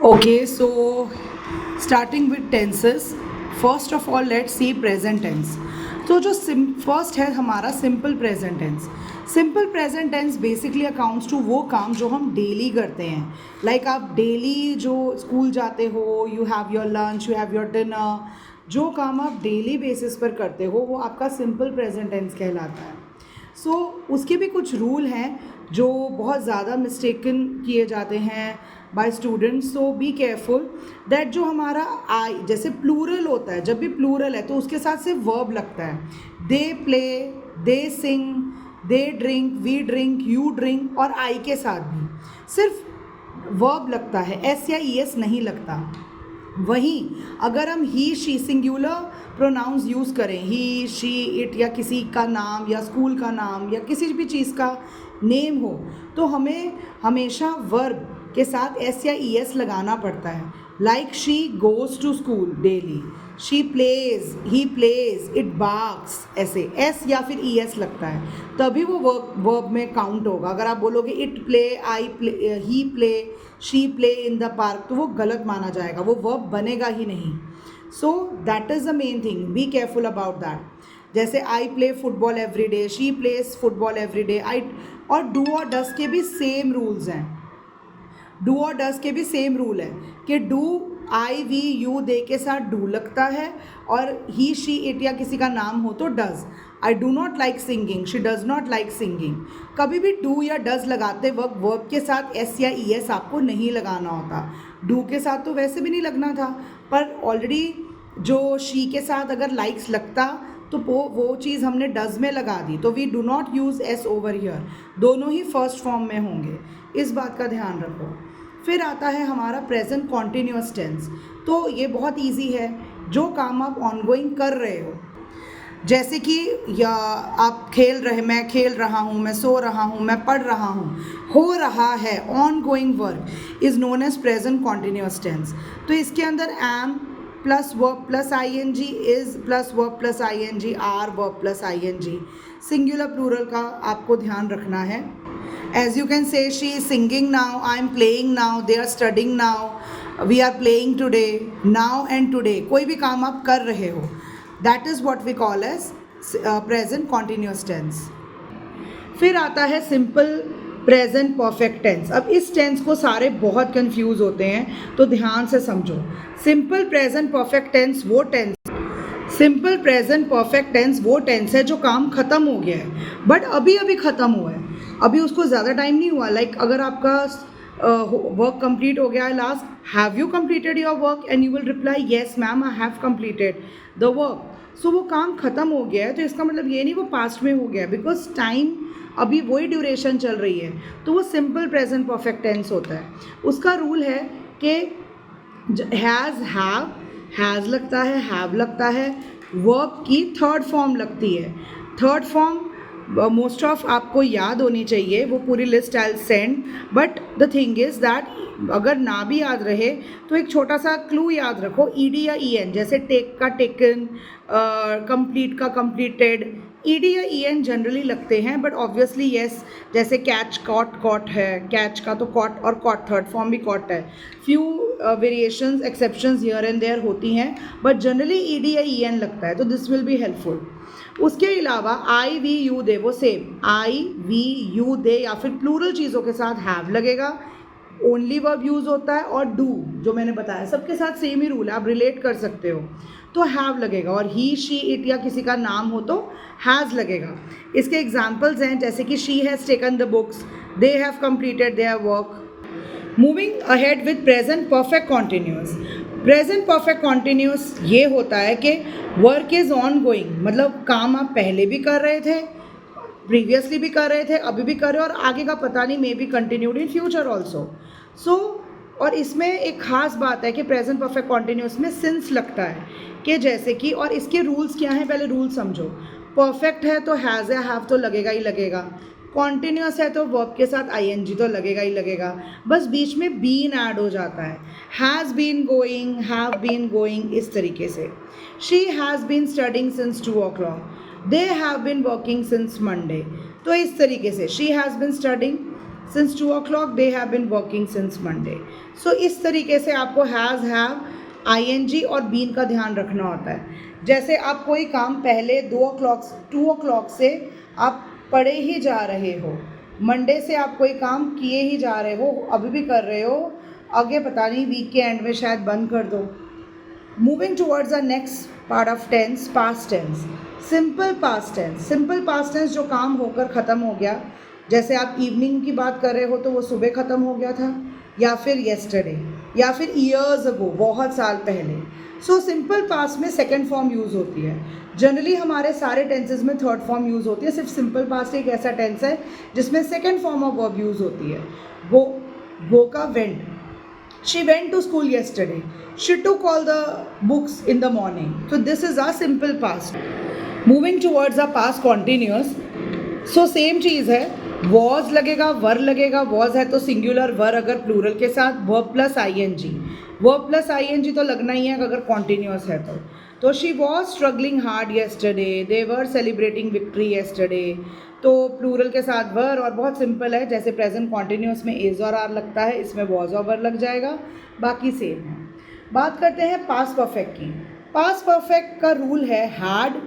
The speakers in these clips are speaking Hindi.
Okay, so starting with tenses, first of all let's see present tense. तो जो फर्स्ट है हमारा simple present tense. Simple present tense basically accounts to वो काम जो हम डेली करते हैं. लाइक आप डेली जो स्कूल जाते हो, you have your lunch, you have your dinner, जो काम आप डेली बेसिस पर करते हो वो आपका सिंपल प्रेजेंट टेंस कहलाता है. सो उसके भी कुछ रूल हैं जो बहुत ज़्यादा मिस्टेकन किए जाते हैं by students. So be careful that जो हमारा आई जैसे प्लूरल होता है, जब भी प्लूरल है तो उसके साथ सिर्फ वर्ब लगता है. They play, they sing, they drink, we drink, you drink, और आई के साथ भी सिर्फ वर्ब लगता है, एस या ई एस नहीं लगता. वहीं अगर हम ही शी सिंगुलर प्रोनाउंस यूज़ करें, ही शी इट, या किसी का नाम या स्कूल का नाम या किसी भी चीज़ का नेम हो, तो हमें हमेशा वर्ब के साथ एस या ई एस लगाना पड़ता है. Like she goes to school daily, she plays, he plays, it barks, ऐसे एस या फिर ई एस लगता है तभी वो वर्ब में काउंट होगा. अगर आप बोलोगे it play, I play, he play, she play in the park, तो वो गलत माना जाएगा, वो वर्ब बनेगा ही नहीं. So that is the main thing, be careful about that. जैसे I play football every day, she plays football every day, I. और डू और डस के भी सेम रूल्स हैं. डू और डस के भी सेम रूल है कि do I we you they के साथ डू लगता है, और ही शी इट या किसी का नाम हो तो does. I do not like singing, she does not like singing. कभी भी डू या डज लगाते वक्त वर्ब के साथ एस या ई एस आपको नहीं लगाना होता. डू के साथ तो वैसे भी नहीं लगना था, पर ऑलरेडी जो शी के साथ अगर लाइक्स लगता तो वो चीज़ हमने डज में लगा दी, तो we do not use S over here. दोनों ही फर्स्ट फॉर्म में होंगे, इस बात का ध्यान रखो. फिर आता है हमारा प्रेजेंट कॉन्टिन्यूअस टेंस. तो ये बहुत इजी है, जो काम आप ऑनगोइंग कर रहे हो, जैसे कि या आप खेल रहे, मैं खेल रहा हूँ, मैं सो रहा हूँ, मैं पढ़ रहा हूँ, हो रहा है, ongoing work is known as present continuous tense. तो इसके अंदर am plus verb plus I N G, is plus verb plus I N G, are verb plus I N G. Singular plural का आपको ध्यान रखना है. As you can say, she is singing now, I am playing now, they are studying now, we are playing today, now and today. कोई भी काम आप कर रहे हो, that is what we call as present continuous tense. फिर आता है सिंपल प्रेजेंट परफेक्ट टेंस. अब इस टेंस को सारे बहुत कंफ्यूज होते हैं, तो ध्यान से समझो. सिंपल प्रेजेंट परफेक्ट टेंस वो tense, simple present perfect tense वो टेंस है जो काम ख़त्म हो गया है बट अभी अभी ख़त्म हुआ है, अभी उसको ज़्यादा टाइम नहीं हुआ. लाइक अगर आपका वर्क कंप्लीट हो गया है, last, have you completed your work, and you will reply yes ma'am I have completed the work. So वो काम ख़त्म हो गया है, तो इसका मतलब ये नहीं वो पास्ट में हो गया, बिकॉज टाइम अभी वही ड्यूरेशन चल रही है, तो वो सिंपल प्रेजेंट परफेक्ट टेंस होता है. उसका रूल है कि हैज़, हैज़ लगता है, हैव लगता है, वर्ब की थर्ड फॉर्म लगती है. थर्ड फॉर्म मोस्ट ऑफ आपको याद होनी चाहिए, वो पूरी list I send. But the thing is that अगर ना भी याद रहे तो एक छोटा सा क्लू याद रखो, ई डी या ई एन. जैसे टेक का टेकन, कंप्लीट का कंप्लीटेड, ई डी या ई एन जनरली लगते हैं, बट ऑब्वियसली येस. जैसे कैच, कॉट, कॉट है, कैच का तो कॉट, और कॉट थर्ड फॉर्म भी कॉट है. Few variations, exceptions here and there होती हैं, बट जनरली ई डी या ई एन लगता है, तो दिस विल बी हेल्पफुल. उसके अलावा आई वी यू दे, वो same I we you they या फिर प्लूरल चीज़ों के साथ हैव लगेगा. ओनली वर्ब यूज़ होता है, और डू जो मैंने बताया सबके साथ सेम ही रूल है, आप रिलेट कर सकते हो, तो हैव लगेगा. और ही शी इट या किसी का नाम हो तो हैज़ लगेगा. इसके एग्जाम्पल्स हैं जैसे कि she has taken the books, they have completed their work. Moving ahead with present perfect continuous. Present perfect continuous ये होता है कि वर्क इज़ ऑन गोइंग, मतलब काम आप पहले भी कर रहे थे, प्रीवियसली भी कर रहे थे, अभी भी कर रहे हो, और आगे का पता नहीं, may be continued in future also. So और इसमें एक ख़ास बात है कि प्रेजेंट परफेक्ट कॉन्टिन्यूअस में सिंस लगता है, कि जैसे कि, और इसके रूल्स क्या हैं पहले रूल समझो. परफेक्ट है तो हैज़ या हैव तो लगेगा ही लगेगा. कॉन्टिन्यूअस है तो वर्ब के साथ आई एन जी तो लगेगा ही लगेगा, बस बीच में बीन ऐड हो जाता है. Has been going, have been going, इस तरीके से. She has been studying since 2 o'clock, they have been working since Monday. तो इस तरीके से she has been studying since 2 o'clock they have been working since Monday. So इस तरीके से आपको हैज़, हैव, ING और बीन का ध्यान रखना होता है. जैसे आप कोई काम पहले 2 o'clock से आप पढ़े ही जा रहे हो, मंडे से आप कोई काम किए ही जा रहे हो, अभी भी कर रहे हो, आगे पता नहीं वीक के एंड में शायद बंद कर दो. Moving towards the next part of tense, past tense. Simple past tense. Simple past tense जो काम होकर ख़त्म हो गया, जैसे आप इवनिंग की बात कर रहे हो तो वो सुबह ख़त्म हो गया था, या फिर येस्टरडे, या फिर ईयर्स अगो, बहुत साल पहले. सो सिंपल पास्ट में सेकेंड फॉर्म यूज़ होती है. जनरली हमारे सारे टेंसेज में थर्ड फॉर्म यूज़ होती है. सिर्फ सिंपल पास्ट एक ऐसा टेंस है जिसमें second form of verb use होती है. गो का went. She went to school yesterday. She took all the books in the morning. तो this is a simple past. Moving towards a past continuous. So same चीज़ है, वॉज लगेगा, वर लगेगा. वॉज है तो सिंगुलर, वर अगर प्लूरल के साथ, verb plus ING. Verb plus ING तो लगना ही है अगर कॉन्टीन्यूअस है तो she was struggling hard yesterday, they were celebrating victory yesterday. तो प्लूरल के साथ वर, और बहुत सिंपल है, जैसे प्रेजेंट कॉन्टीन्यूअस में इज़ और आर लगता है, इसमें वॉज और वर लग जाएगा, बाकी सेम है. बात करते हैं पास्ट परफेक्ट की. पास्ट परफेक्ट का रूल है हैड.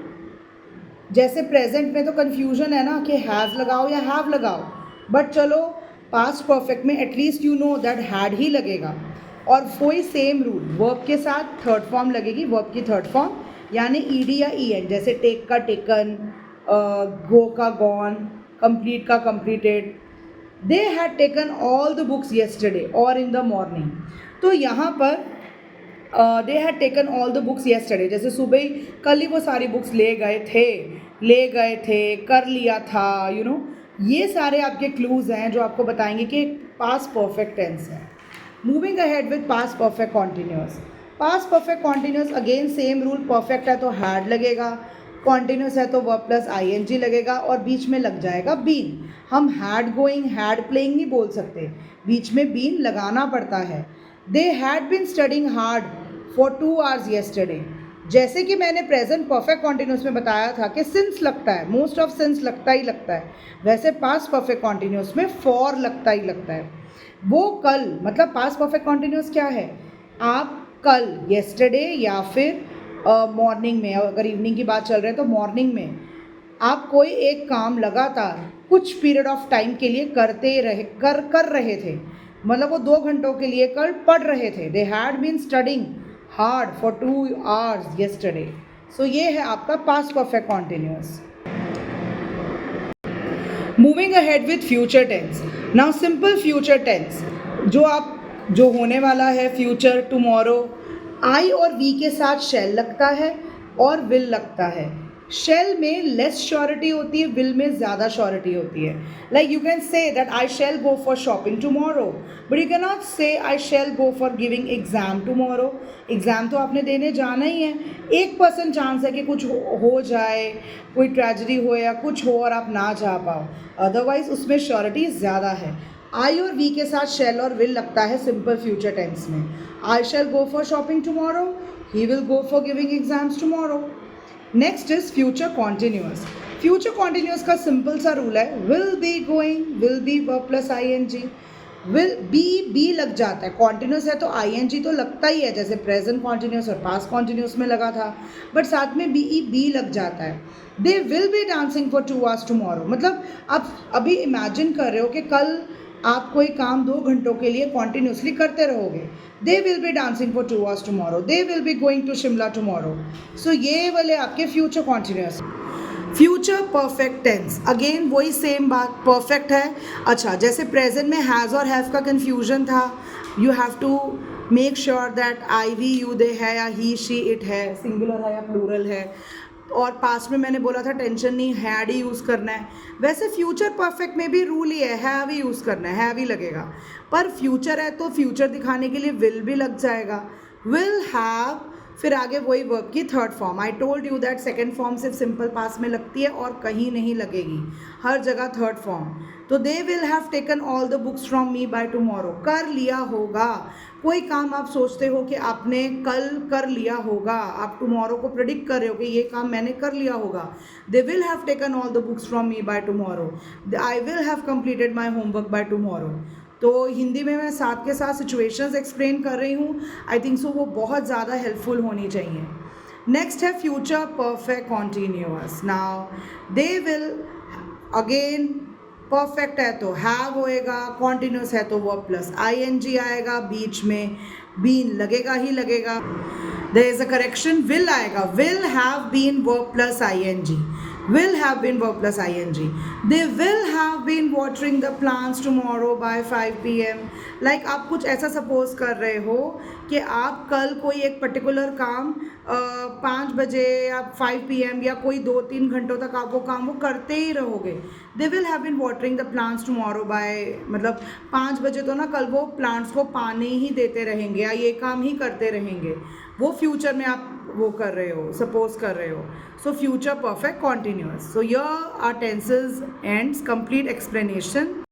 जैसे प्रेजेंट में तो कन्फ्यूजन है ना कि हैज़ लगाओ या हैव लगाओ, बट चलो पास्ट परफेक्ट में at least you know that had he लगेगा. और वही सेम रूल वर्ब के साथ थर्ड फॉर्म लगेगी, वर्ब की थर्ड फॉर्म, यानी ED या EN. जैसे टेक का टेकन, गो का गॉन, कंप्लीट का completed. They had taken all the books yesterday और इन द मॉर्निंग. तो यहाँ पर they had taken all the books yesterday, जैसे सुबह ही, कल ही वो सारी बुक्स ले गए थे, कर लिया था, यू नो. ये सारे आपके क्लूज़ हैं जो आपको बताएंगे कि पास्ट परफेक्ट टेंस है. Moving ahead with past perfect continuous. Past perfect continuous again same rule. Perfect है तो हैड लगेगा, कॉन्टीन्यूअस है तो वर्ब प्लस ING लगेगा, और बीच में लग जाएगा बीन. हम हैड गोइंग, हैड प्लेइंग नहीं बोल सकते, बीच में बीन लगाना पड़ता है. They had been studying hard for 2 hours yesterday. जैसे कि मैंने प्रेजेंट परफेक्ट कॉन्टीन्यूअस में बताया था कि सिंस लगता है, मोस्ट ऑफ सिंस लगता ही लगता है, वैसे पास्ट परफेक्ट कॉन्टीन्यूअस में फॉर लगता ही लगता है. वो कल, मतलब पास्ट परफेक्ट कॉन्टीन्यूअस क्या है, आप कल येस्टरडे, या फिर मॉर्निंग में, अगर इवनिंग की बात चल रही है तो मॉर्निंग में आप कोई एक काम लगातार कुछ पीरियड ऑफ टाइम के लिए कर रहे थे, मतलब वो 2 घंटों के लिए कल पढ़ रहे थे. They had been studying hard for 2 hours yesterday. So ये है आपका past perfect continuous. Moving ahead with future tense. Now simple future tense, जो होने वाला है, फ्यूचर, टुमारो. आई और वी के साथ शेल लगता है और विल लगता है. शेल में लेस श्योरिटी होती है, विल में ज़्यादा श्योरिटी होती है. Like you can say that I shall go for shopping tomorrow, but you can not say I shall go for giving exam tomorrow. Exam तो आपने देने जाना ही है. 1% चांस है कि कुछ हो जाए, कोई ट्रेजेडी हो या कुछ हो और आप ना जा पाओ, अदरवाइज उसमें श्योरिटी ज़्यादा है. आई और वी के साथ शेल और विल लगता है सिंपल फ्यूचर टेंस में. आई shall go for shopping tomorrow, he will go for giving exams tomorrow. Next is future continuous. Future continuous का सिंपल सा रूल है, will be going, will be verb plus ING. Will be लग जाता है, कॉन्टीन्यूअस है तो ING तो लगता ही है, जैसे प्रेजेंट कॉन्टीन्यूअस और पास्ट कॉन्टीन्यूअस में लगा था, बट साथ में बी लग जाता है. दे will be dancing for 2 hours tomorrow, मतलब आप अभी इमेजिन कर रहे हो कि कल आप कोई काम 2 घंटों के लिए कॉन्टीन्यूसली करते रहोगे. They will be dancing for 2 hours tomorrow, they will be going to Shimla tomorrow. So ये वाले आपके future continuous. Future perfect tense, again वही सेम बात, परफेक्ट है. अच्छा, जैसे प्रेजेंट में हैज़ और हैव का कन्फ्यूजन था, you have to make sure that I we you they है या ही शी इट है, सिंगुलर है या प्लूरल है. और पास्ट में मैंने बोला था टेंशन नहीं, हैड ही यूज़ करना है. वैसे फ्यूचर परफेक्ट में भी रूल ही है, हैव ही यूज़ करना है, हैव ही लगेगा. पर फ्यूचर है तो फ्यूचर दिखाने के लिए विल भी लग जाएगा, विल हैव, फिर आगे वही वर्ब की third form. I told you that second form सिर्फ सिंपल पास्ट में लगती है और कहीं नहीं लगेगी, हर जगह थर्ड फॉर्म. तो they will have taken all the books from me by tomorrow, कर लिया होगा। कोई काम आप सोचते हो कि आपने कल कर लिया होगा, आप टुमारो को प्रिडिक्ट कर रहे हो कि ये काम मैंने कर लिया होगा। They will have taken all the books from me by tomorrow, I will have completed my homework by tomorrow. तो हिंदी में मैं साथ के साथ सिचुएशंस एक्सप्लेन कर रही हूँ, आई थिंक सो वो बहुत ज़्यादा हेल्पफुल होनी चाहिए। नेक्स्ट है future perfect continuous. Now they will, again perfect है तो हैव होएगा, कॉन्टीन्यूस है तो वर्ब प्लस ing आएगा, बीच में बीन लगेगा ही लगेगा। There is a correction, will आएगा, will have been verb plus ing, will have been verb plus ing. They will have been watering the plants tomorrow by 5 PM. Like आप कुछ ऐसा सपोज कर रहे हो कि आप कल कोई एक पर्टिकुलर काम 5 बजे या 5 PM या कोई 2-3 घंटों तक आप वो काम वो करते ही रहोगे। They will have been watering the plants tomorrow by, मतलब 5 बजे तो ना कल वो प्लांट्स को पानी ही देते रहेंगे या ये काम ही करते रहेंगे, वो फ्यूचर में आप वो कर रहे हो, सपोज कर रहे हो। So future perfect continuous. So your are tenses ends, complete explanation.